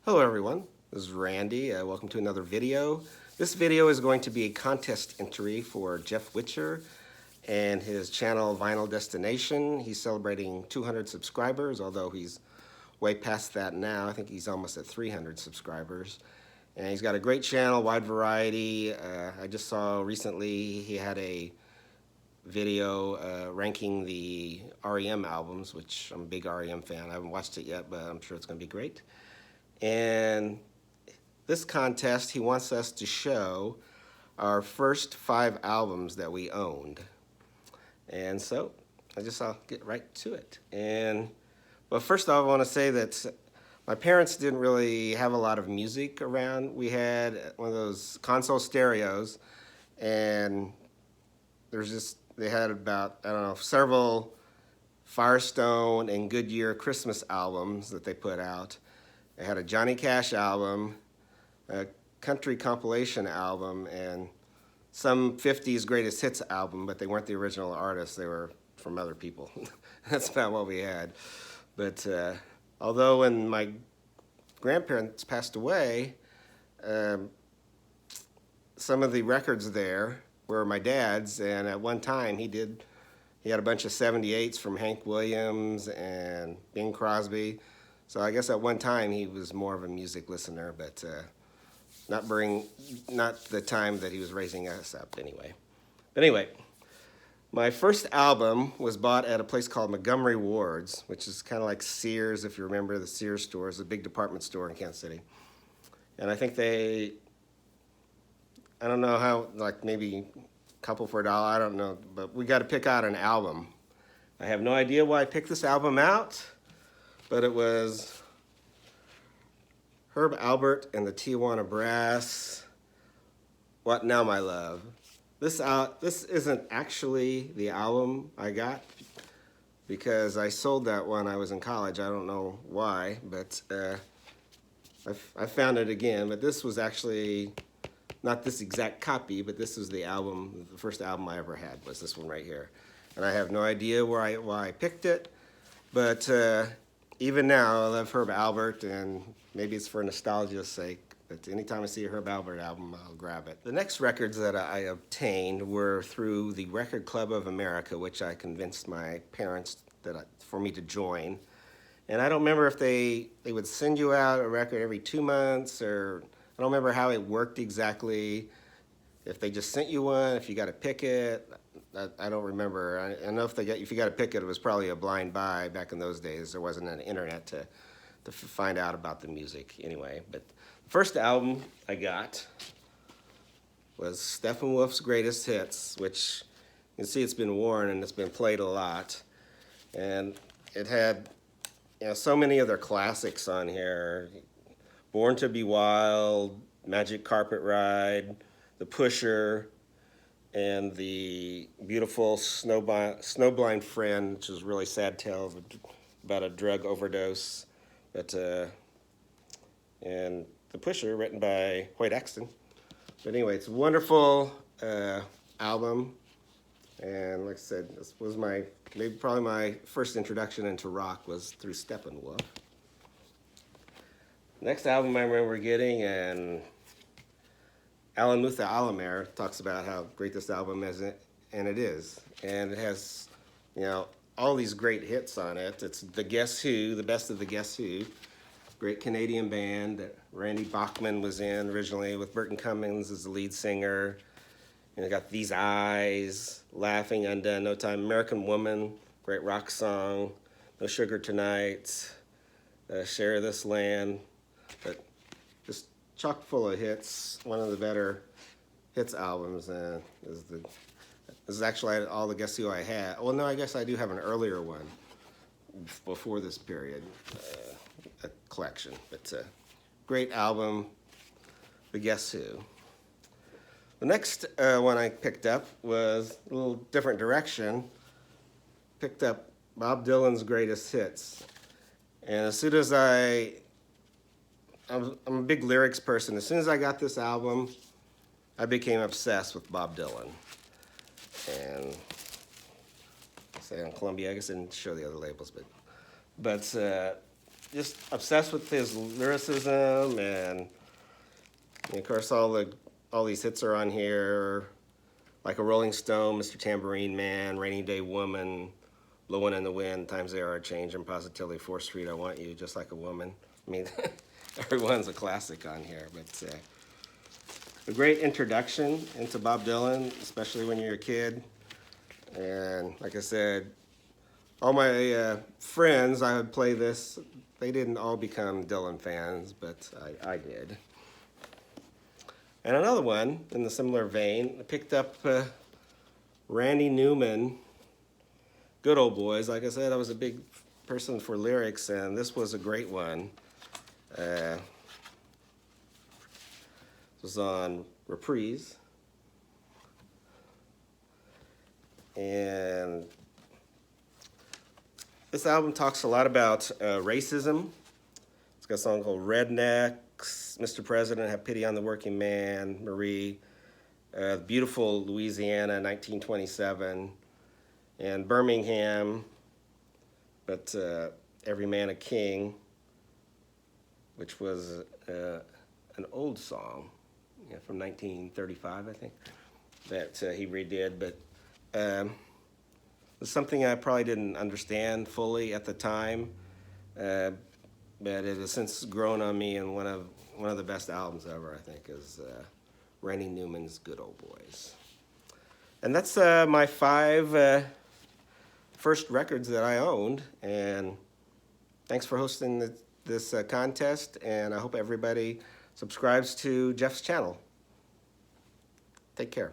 Hello everyone, this is Randy. Welcome to another video. This video is going to be a contest entry for Jeff Whitcher and his channel Vinyl Destination. He's celebrating 200 subscribers, although he's way past that now. I think he's almost at 300 subscribers. And he's got a great channel, wide variety. I just saw recently he had a video ranking the REM albums, which I'm a big REM fan. I haven't watched it yet, but I'm sure it's going to be great. And this contest, he wants us to show our first 5 albums that we owned. And so I'll get right to it. But first off, I want to say that my parents didn't really have a lot of music around. We had one of those console stereos, and they had about, I don't know, several Firestone and Goodyear Christmas albums that they put out. They had a Johnny Cash album, a country compilation album, and some 50s greatest hits album, but they weren't the original artists. They were from other people. That's about what we had. But although when my grandparents passed away, some of the records there were my dad's, and at one time he had a bunch of 78s from Hank Williams and Bing Crosby. So I guess at one time he was more of a music listener, but not the time that he was raising us up anyway. But anyway, my first album was bought at a place called Montgomery Ward's, which is kind of like Sears, if you remember the Sears store. It's a big department store in Kansas City. And I think I don't know how, like maybe a couple for $1, I don't know, but we got to pick out an album. I have no idea why I picked this album out, but it was Herb Alpert and the Tijuana Brass, What Now My Love. This isn't actually the album I got because I sold that when I was in college. I don't know why, but I found it again. But this was actually not this exact copy, but this was the album, the first album I ever had was this one right here. And I have no idea why I picked it, but even now, I love Herb Alpert, and maybe it's for nostalgia's sake, but anytime I see a Herb Alpert album, I'll grab it. The next records that I obtained were through the Record Club of America, which I convinced my parents for me to join. And I don't remember if they would send you out a record every 2 months, or I don't remember how it worked exactly. If they just sent you one, if you got to pick it, I don't remember. I know if you got to pick it, it was probably a blind buy back in those days. There wasn't an internet to find out about the music anyway. But the first album I got was Steppenwolf's Greatest Hits, which you can see it's been worn and it's been played a lot. And it had so many of their classics on here. Born to Be Wild, Magic Carpet Ride, The Pusher, and the beautiful Snowblind Friend, which is a really sad tale about a drug overdose. And The Pusher, written by Hoyt Axton. But anyway, it's a wonderful album. And like I said, this was probably my first introduction into rock was through Steppenwolf. Next album I remember getting, and Alan Mutha Alamer talks about how great this album is, and it is. And it has, all these great hits on it. It's the Guess Who, the best of the Guess Who. Great Canadian band that Randy Bachman was in originally with Burton Cummings as the lead singer. And it got These Eyes, Laughing, Undone, No Time, American Woman, great rock song, No Sugar Tonight, Share This Land. But just chock full of hits. One of the better hits albums. This is actually all the Guess Who I had. Well, no, I guess I do have an earlier one before this period, a collection. But great album, the Guess Who. The next one I picked up was a little different direction. Picked up Bob Dylan's Greatest Hits. And as soon as I'm a big lyrics person. As soon as I got this album, I became obsessed with Bob Dylan. And say on Columbia, I guess I didn't show the other labels, but just obsessed with his lyricism, and of course all these hits are on here, like a Rolling Stone, Mr. Tambourine Man, Rainy Day Woman, Blowin' in the Wind, Times They Are Changin', Positively, 4th Street, I Want You, Just Like a Woman. I mean, everyone's a classic on here, but a great introduction into Bob Dylan, especially when you're a kid. And like I said, all my friends, I would play this. They didn't all become Dylan fans, but I did. And another one in the similar vein, I picked up Randy Newman, Good Old Boys. Like I said, I was a big person for lyrics, and this was a great one. It was on Reprise. And this album talks a lot about racism. It's got a song called Rednecks, Mr. President, Have Pity on the Working Man, Marie, Beautiful Louisiana, 1927, and Birmingham, but Every Man a King, which was an old song from 1935, I think, that he redid, but it was something I probably didn't understand fully at the time, but it has since grown on me, and one of the best albums ever, I think, is Randy Newman's Good Old Boys. And that's my 5 first records that I owned, and thanks for hosting this contest, and I hope everybody subscribes to Jeff's channel. Take care.